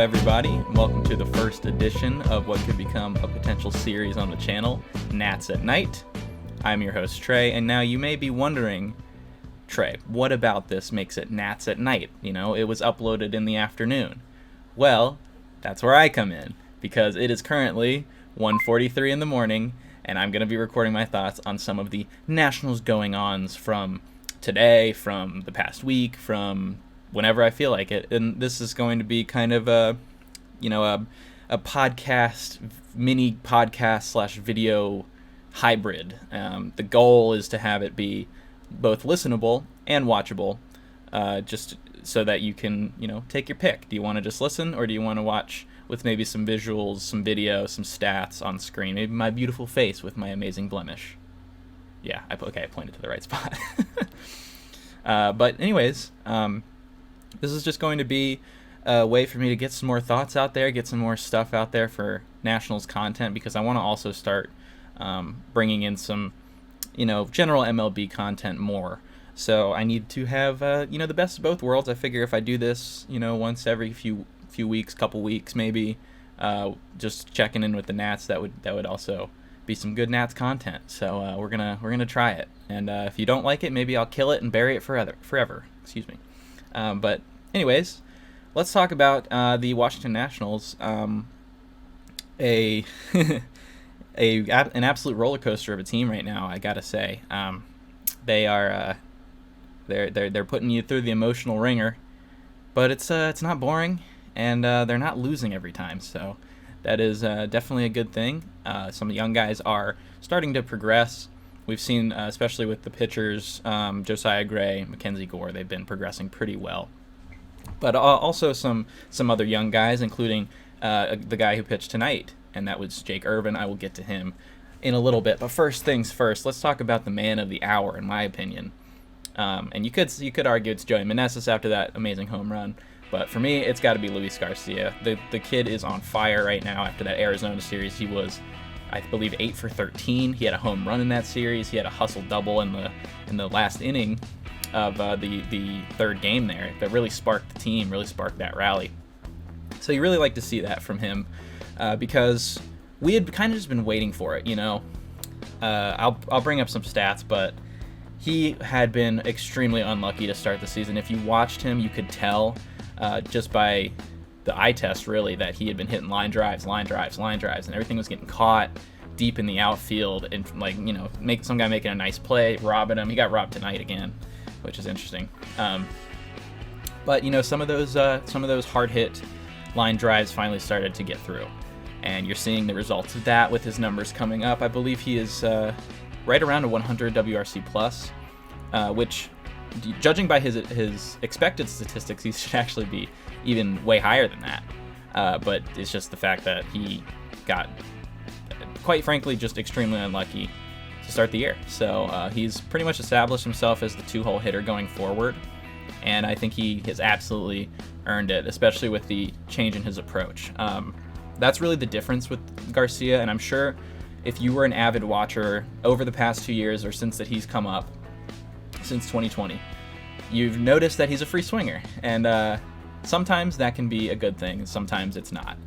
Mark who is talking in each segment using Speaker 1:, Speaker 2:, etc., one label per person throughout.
Speaker 1: everybody, and welcome to the first edition of what could become a potential series on the channel, Nats at Nite. I'm your host, Trey, and now you may be wondering, Trey, what about this makes it Nats at Nite? You know, it was uploaded in the afternoon. Well, that's where I come in, because it is currently 1:43 in the morning, and I'm going to be recording my thoughts on some of the Nationals going-ons from today, from the past week, from whenever I feel like it. And this is going to be kind of a podcast, mini podcast / video hybrid. The goal is to have it be both listenable and watchable, just so that you can, take your pick. Do you want to just listen, or do you want to watch with maybe some visuals, some video, some stats on screen? Maybe my beautiful face with my amazing blemish. Yeah, I pointed to the right spot. But anyways, this is just going to be a way for me to get some more thoughts out there, get some more stuff out there for Nationals content, because I want to also start bringing in some, general MLB content more. So I need to have, the best of both worlds. I figure if I do this, once every few weeks, couple weeks maybe, just checking in with the Nats, that would also be some good Nats content. So we're gonna try it, and if you don't like it, maybe I'll kill it and bury it forever. Excuse me. But anyways, let's talk about the Washington Nationals. An absolute roller coaster of a team right now, I gotta say. They are they're putting you through the emotional ringer, but it's not boring, and they're not losing every time. So that is definitely a good thing. Some young guys are starting to progress. We've seen, especially with the pitchers, Josiah Gray, Mackenzie Gore, they've been progressing pretty well. But also some other young guys, including the guy who pitched tonight, and that was Jake Irvin. I will get to him in a little bit. But first things first, let's talk about the man of the hour, in my opinion. And you could argue it's Joey Meneses after that amazing home run. But for me, it's got to be Luis Garcia. The kid is on fire right now after that Arizona series. He was, I believe, 8 for 13. He had a home run in that series. He had a hustle double in the last inning of the third game there. That really sparked the team, really sparked that rally. So you really like to see that from him, because we had kind of just been waiting for it. I'll bring up some stats, but he had been extremely unlucky to start the season. If you watched him, you could tell just by the eye test, really, that he had been hitting line drives, and everything was getting caught deep in the outfield, and make some guy making a nice play, robbing him. He got robbed tonight again, which is interesting. But some of those hard hit line drives finally started to get through, and you're seeing the results of that with his numbers coming up. I believe he is right around a 100 WRC plus, which, judging by his expected statistics, he should actually be even way higher than that. But it's just the fact that he got, quite frankly, just extremely unlucky to start the year. So he's pretty much established himself as the two-hole hitter going forward, and I think he has absolutely earned it, especially with the change in his approach. That's really the difference with Garcia, and I'm sure if you were an avid watcher over the past 2 years, or since that he's come up, since 2020, you've noticed that he's a free swinger, and sometimes that can be a good thing, and sometimes it's not.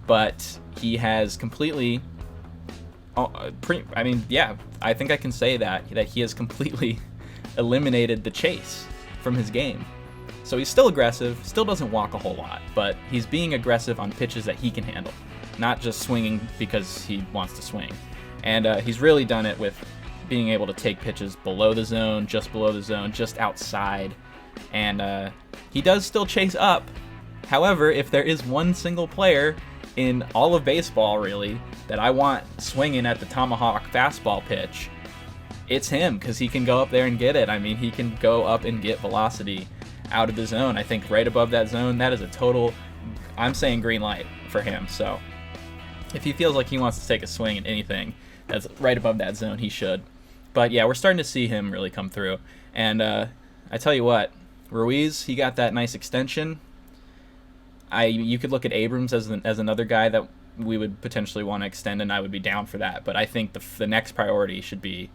Speaker 1: But he has completely, I think I can say that he has completely eliminated the chase from his game. So he's still aggressive, still doesn't walk a whole lot, but he's being aggressive on pitches that he can handle, not just swinging because he wants to swing. And he's really done it with being able to take pitches below the zone, just outside. And he does still chase up. However, if there is one single player in all of baseball, really, that I want swinging at the tomahawk fastball pitch, it's him, because he can go up there and get it. I mean, he can go up and get velocity out of the zone. I think right above that zone, that is a total, I'm saying, green light for him. So if he feels like he wants to take a swing at anything that's right above that zone, he should. But yeah, we're starting to see him really come through. And I tell you what, Ruiz, he got that nice extension. You could look at Abrams as another guy that we would potentially want to extend, and I would be down for that. But I think the next priority should be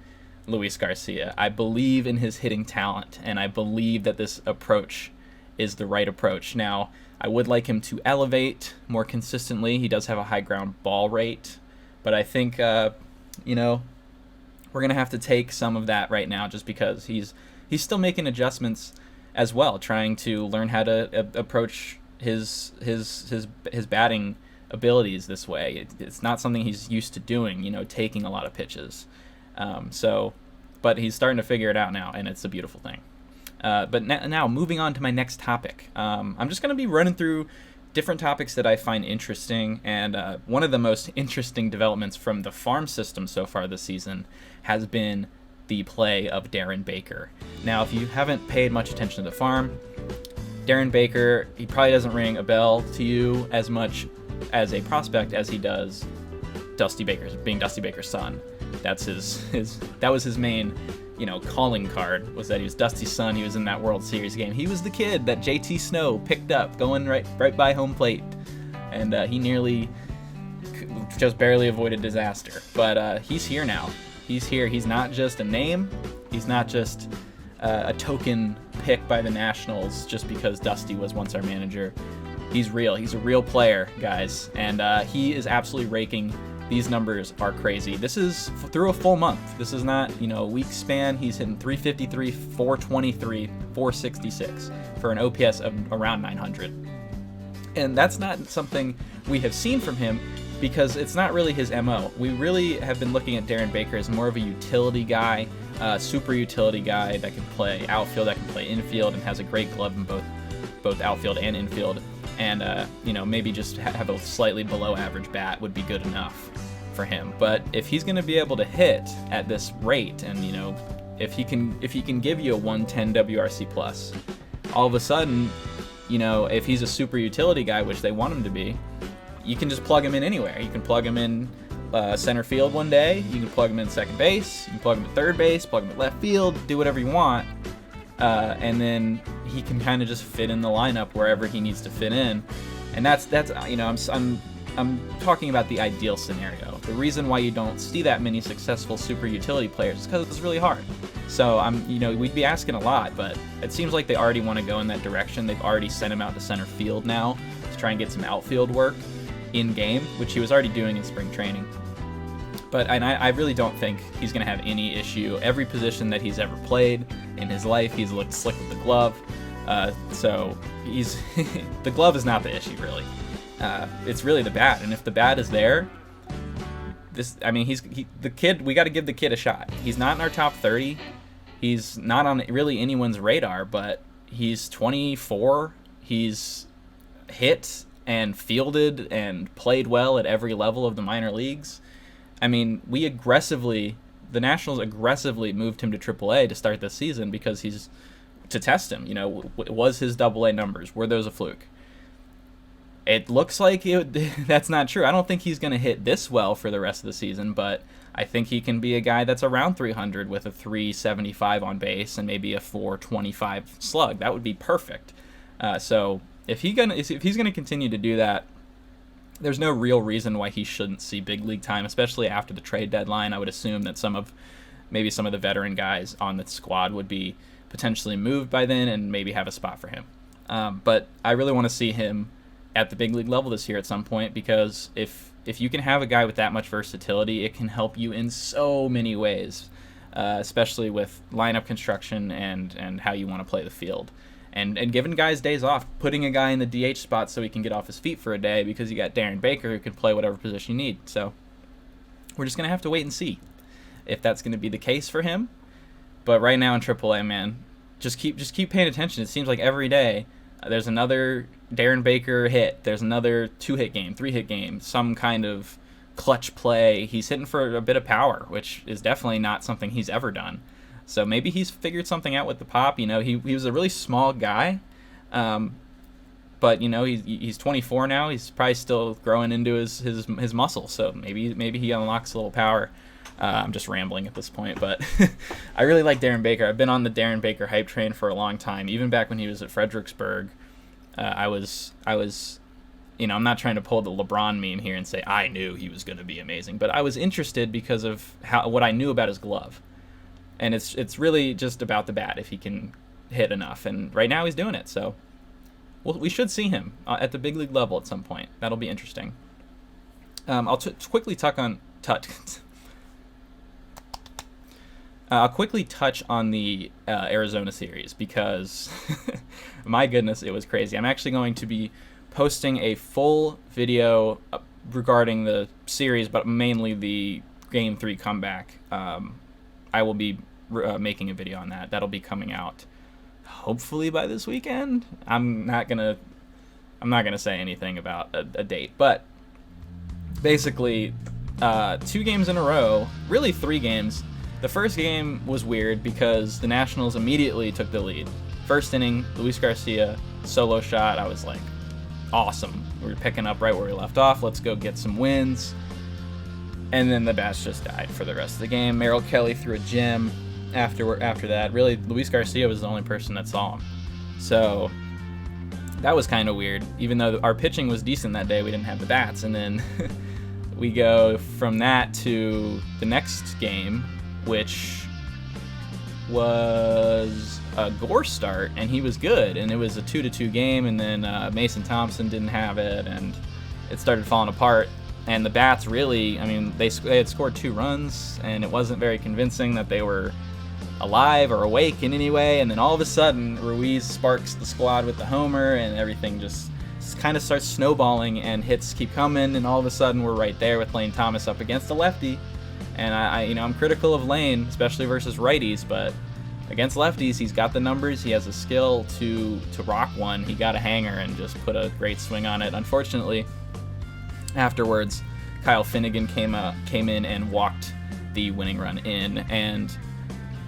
Speaker 1: Luis Garcia. I believe in his hitting talent, and I believe that this approach is the right approach. Now, I would like him to elevate more consistently. He does have a high ground ball rate, but I think, you know, we're going to have to take some of that right now just because he's still making adjustments as well, trying to learn how to approach his batting abilities this way. It's not something he's used to doing, you know, taking a lot of pitches. But he's starting to figure it out now, and it's a beautiful thing. But now moving on to my next topic. I'm just going to be running through different topics that I find interesting, and one of the most interesting developments from the farm system so far this season has been the play of Darren Baker. Now, if you haven't paid much attention to the farm, Darren Baker, he probably doesn't ring a bell to you as much as a prospect as he does Dusty Baker's, being Dusty Baker's son. That's that was his main, you know, calling card, was that he was Dusty's son. He was in that World Series game. He was the kid that JT Snow picked up going right by home plate, and he nearly just barely avoided disaster. But he's here now. He's here. He's not just a name. He's not just a token pick by the Nationals just because Dusty was once our manager. He's real. He's a real player, guys, and he is absolutely raking. These numbers are crazy. This is through a full month. This is not, you know, a week span. He's hitting 353, 423, 466 for an OPS of around 900. And that's not something we have seen from him because it's not really his MO. We really have been looking at Darren Baker as more of a utility guy, super utility guy that can play outfield, that can play infield, and has a great glove in both outfield and infield. And, you know, maybe just have a slightly below average bat would be good enough for him. But if he's going to be able to hit at this rate, and, you know, if he can give you a 110 WRC plus, all of a sudden, you know, if he's a super utility guy, which they want him to be, you can just plug him in anywhere. You can plug him in center field one day, you can plug him in second base, you can plug him at third base, plug him at left field, do whatever you want. And then he can kind of just fit in the lineup wherever he needs to fit in, and that's you know, I'm talking about the ideal scenario. The reason why you don't see that many successful super utility players is because it's really hard. So you know, we'd be asking a lot, but it seems like they already want to go in that direction. They've already sent him out to center field now to try and get some outfield work in game, which he was already doing in spring training. But I really don't think he's going to have any issue. Every position that he's ever played in his life, he's looked slick with the glove. So he's the glove is not the issue, really. It's really the bat, and if the bat is there, the kid. We got to give the kid a shot. He's not in our top 30. He's not on really anyone's radar, but he's 24. He's hit and fielded and played well at every level of the minor leagues. I mean, the Nationals aggressively moved him to AAA to start this season because to test him. You know, was his AA numbers, were those a fluke? It looks like that's not true. I don't think he's going to hit this well for the rest of the season, but I think he can be a guy that's around 300 with a 375 on base and maybe a 425 slug. That would be perfect. So if he's going to continue to do that, there's no real reason why he shouldn't see big league time, especially after the trade deadline. I would assume that maybe some of the veteran guys on the squad would be potentially moved by then and maybe have a spot for him. But I really want to see him at the big league level this year at some point, because if you can have a guy with that much versatility, it can help you in so many ways, especially with lineup construction and how you want to play the field. And giving guys days off, putting a guy in the DH spot so he can get off his feet for a day because you got Darren Baker who can play whatever position you need. So we're just going to have to wait and see if that's going to be the case for him. But right now in AAA, man, just keep paying attention. It seems like every day there's another Darren Baker hit. There's another 2-hit game, 3-hit game, some kind of clutch play. He's hitting for a bit of power, which is definitely not something he's ever done. So maybe he's figured something out with the pop. You know, he was a really small guy, but you know, he's 24 now. He's probably still growing into his muscle. So maybe he unlocks a little power. I'm just rambling at this point, but I really like Darren Baker. I've been on the Darren Baker hype train for a long time. Even back when he was at Fredericksburg, I was, you know, I'm not trying to pull the LeBron meme here and say I knew he was going to be amazing, but I was interested because of what I knew about his glove. And it's really just about the bat if he can hit enough. And right now he's doing it. So well, we should see him at the big league level at some point. That'll be interesting. I'll quickly I'll quickly touch on the Arizona series because, my goodness, it was crazy. I'm actually going to be posting a full video regarding the series, but mainly the Game 3 comeback. I will be making a video on that. That'll be coming out hopefully by this weekend. I'm not gonna say anything about a date, but basically, 2 games in a row, really 3 games. The first game was weird because the Nationals immediately took the lead. First inning, Luis Garcia, solo shot. I was like, awesome. We were picking up right where we left off. Let's go get some wins. And then the bats just died for the rest of the game. Merrill Kelly threw a gem after that. Really, Luis Garcia was the only person that saw him. So that was kind of weird. Even though our pitching was decent that day, we didn't have the bats. And then we go from that to the next game, which was a Gore start, and he was good, and it was a 2-2 game, and then Mason Thompson didn't have it, and it started falling apart. And the bats really, I mean, they had scored 2 runs, and it wasn't very convincing that they were alive or awake in any way. And then all of a sudden, Ruiz sparks the squad with the homer, and everything just kind of starts snowballing, and hits keep coming, and all of a sudden we're right there with Lane Thomas up against a lefty. And I'm critical of Lane, especially versus righties, but against lefties, he's got the numbers. He has a skill to rock one. He got a hanger and just put a great swing on it. Unfortunately, afterwards, Kyle Finnegan came in and walked the winning run in. And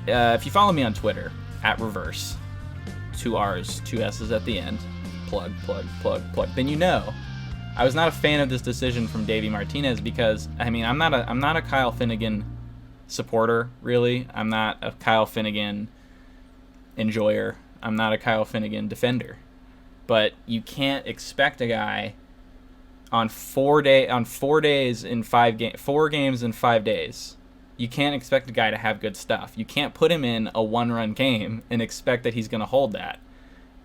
Speaker 1: if you follow me on Twitter, @reverse, 2 R's, 2 S's at the end, plug, then you know I was not a fan of this decision from Davey Martinez because, I mean, I'm not a Kyle Finnegan supporter, really. I'm not a Kyle Finnegan enjoyer. I'm not a Kyle Finnegan defender. But you can't expect a guy on 4 games in 5 days. You can't expect a guy to have good stuff. You can't put him in a 1-run game and expect that he's going to hold that.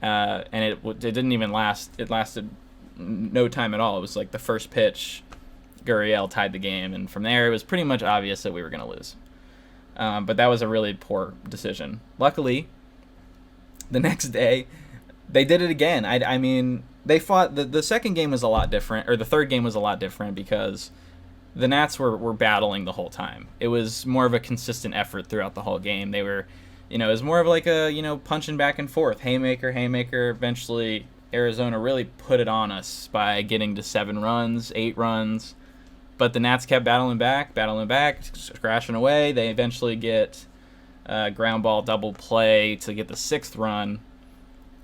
Speaker 1: And it didn't even last. It lasted no time at all. It was like the first pitch, Gurriel tied the game, and from there it was pretty much obvious that we were going to lose. But that was a really poor decision. Luckily, the next day, they did it again. I mean, they fought. The second game was a lot different, or the third game was a lot different because the Nats were battling the whole time. It was more of a consistent effort throughout the whole game. They were, it was more of like a, punching back and forth. Haymaker. Eventually, Arizona really put it on us by getting to 7 runs, 8 runs. But the Nats kept battling back, scratching away. They eventually get ground ball double play to get the 6th run.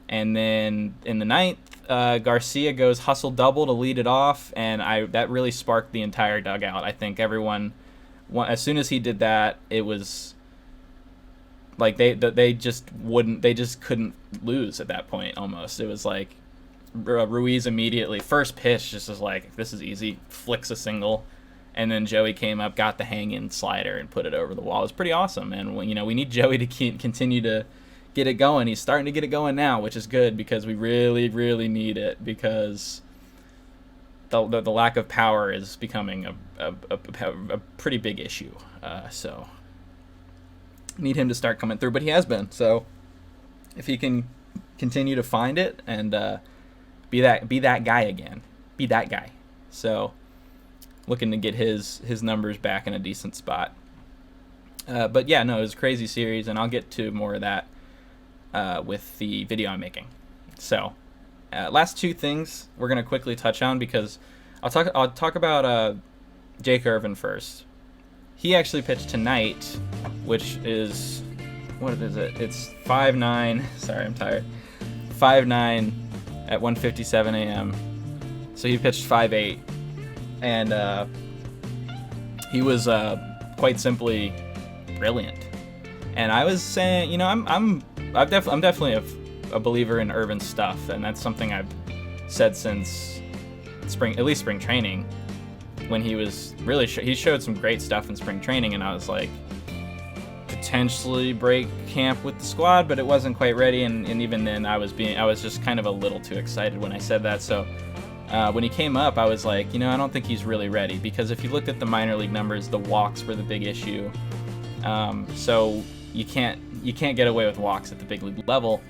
Speaker 1: And then in the 9th, Garcia goes hustle double to lead it off, and that really sparked the entire dugout. I think everyone, as soon as he did that, it was like they just couldn't lose at that point. Almost, it was like Ruiz immediately first pitch just was like, this is easy, flicks a single, and then Joey came up, got the hang-in slider, and put it over the wall. It was pretty awesome, and we need Joey to continue to get it going. He's starting to get it going now, which is good because we really, really need it because the lack of power is becoming a pretty big issue. So need him to start coming through, but he has been. So if he can continue to find it and be that guy again, be that guy. So looking to get his numbers back in a decent spot. But yeah, no, it was a crazy series, and I'll get to more of that with the video I'm making. So, last 2 things we're gonna quickly touch on because I'll talk about Jake Irvin first. He actually pitched tonight, which is, what is it? It's 5-9. Sorry, I'm tired. 5-9 at 1:57 a.m. So he pitched 5-8, and he was quite simply brilliant. And I was saying, I'm definitely a believer in Irvin's stuff, and that's something I've said since spring training, when he was really he showed some great stuff in spring training, and I was like, potentially break camp with the squad, but it wasn't quite ready, and even then I was just kind of a little too excited when I said that. So when he came up, I was like, I don't think he's really ready, because if you looked at the minor league numbers, the walks were the big issue. So you can't get away with walks at the big league level,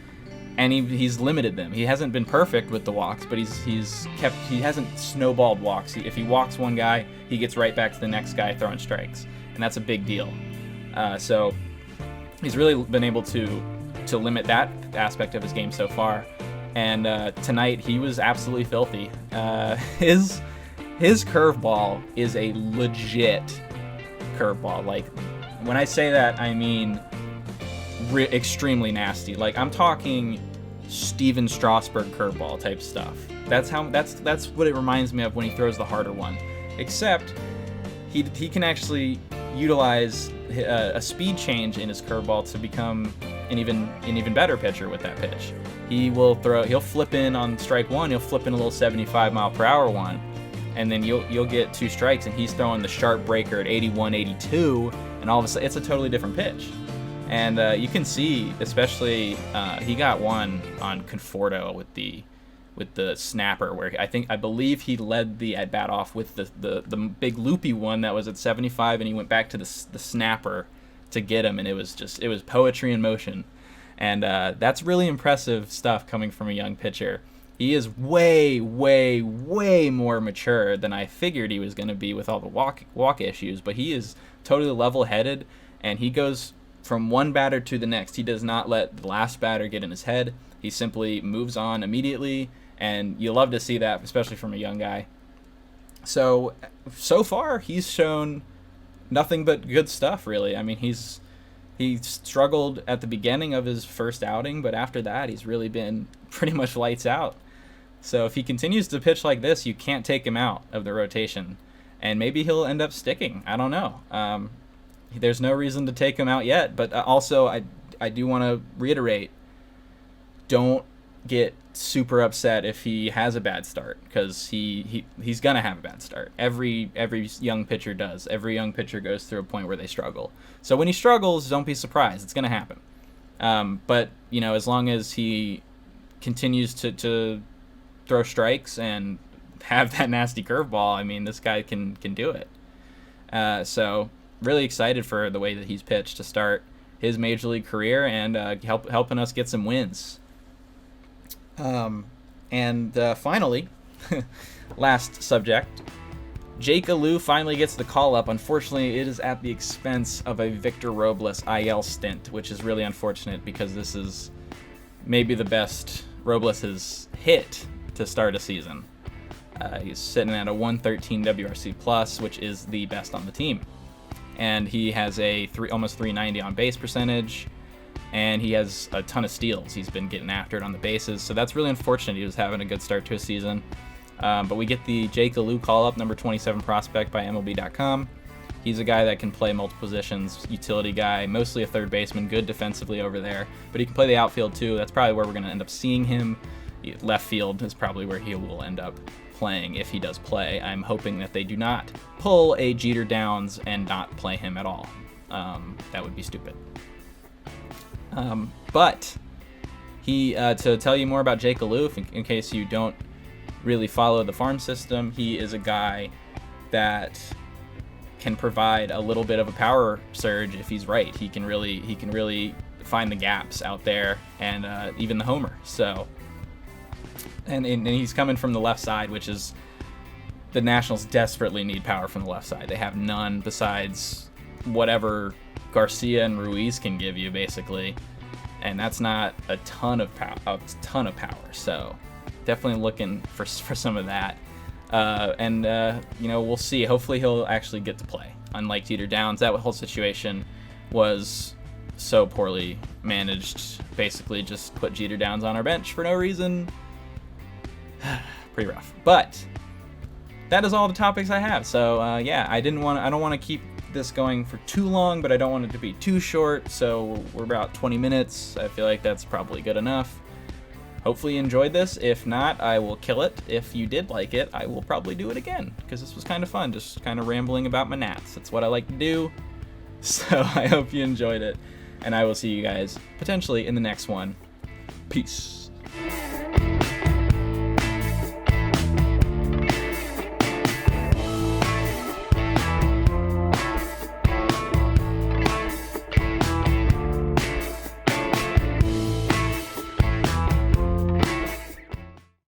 Speaker 1: and he's limited them. He hasn't been perfect with the walks, but he hasn't snowballed walks. If he walks one guy, he gets right back to the next guy throwing strikes, and that's a big deal. So he's really been able to limit that aspect of his game so far. And tonight he was absolutely filthy. His curveball is a legit curveball. Like, when I say that, I mean extremely nasty. Like, I'm talking Steven Strasburg curveball type stuff. That's what it reminds me of when he throws the harder one. Except he can actually utilize a speed change in his curveball to become an even better pitcher with that pitch. He'll flip in on strike one, he'll flip in a little 75 mile per hour one, and then you'll get 2 strikes, and he's throwing the sharp breaker at 81, 82, and all of a sudden it's a totally different pitch. And you can see, especially he got one on Conforto with the snapper, where I believe he led the at bat off with the big loopy one that was at 75, and he went back to the snapper to get him, and it was poetry in motion. And that's really impressive stuff coming from a young pitcher. He is way, way, way more mature than I figured he was going to be with all the walk issues, but he is totally level-headed, and he goes from one batter to the next. He does not let the last batter get in his head. He simply moves on immediately, and you love to see that, especially from a young guy. So far, he's shown nothing but good stuff, really. I mean, he struggled at the beginning of his first outing, but after that, he's really been pretty much lights out. So if he continues to pitch like this, you can't take him out of the rotation, and maybe he'll end up sticking. I don't know. There's no reason to take him out yet, but also I do want to reiterate, don't get super upset if he has a bad start, because he's gonna have a bad start. Every young pitcher does. Every young pitcher goes through a point where they struggle. So when he struggles, don't be surprised. It's gonna happen. But as long as he continues to throw strikes and have that nasty curveball, I mean, this guy can do it. So really excited for the way that he's pitched to start his major league career, and helping us get some wins. Finally, last subject, Jake Alou finally gets the call up. Unfortunately, it is at the expense of a Victor Robles IL stint, which is really unfortunate, because this is maybe the best Robles has hit to start a season. He's sitting at a 113 WRC plus, which is the best on the team. And he has a almost 390 on base percentage, and he has a ton of steals. He's been getting after it on the bases, so that's really unfortunate. He was having a good start to his season. But we get the Jake Alou call-up, number 27 prospect by MLB.com. He's a guy that can play multiple positions, utility guy, mostly a third baseman, good defensively over there, but he can play the outfield too. That's probably where we're going to end up seeing him. Left field is probably where he will end up playing if he does play. I'm hoping that they do not pull a Jeter Downs and not play him at all. That would be stupid. But he, to tell you more about Jake Alou, in case you don't really follow the farm system, he is a guy that can provide a little bit of a power surge if he's right. He can really find the gaps out there, and even the homer. So, and he's coming from the left side, which is, the Nationals desperately need power from the left side. They have none besides whatever Garcia and Ruiz can give you, basically, and that's not a ton of power. So definitely looking for some of that, and we'll see. Hopefully he'll actually get to play. Unlike Jeter Downs, that whole situation was so poorly managed. Basically just put Jeter Downs on our bench for no reason. Pretty rough. But that is all the topics I have. So I don't want to keep this going for too long, but I don't want it to be too short. So we're about 20 minutes. I feel like that's probably good enough. Hopefully you enjoyed this. If not, I will kill it. If you did like it, I will probably do it again, because this was kind of fun, just kind of rambling about my Nats. That's what I like to do. So I hope you enjoyed it. and I will see you guys potentially in the next one. Peace.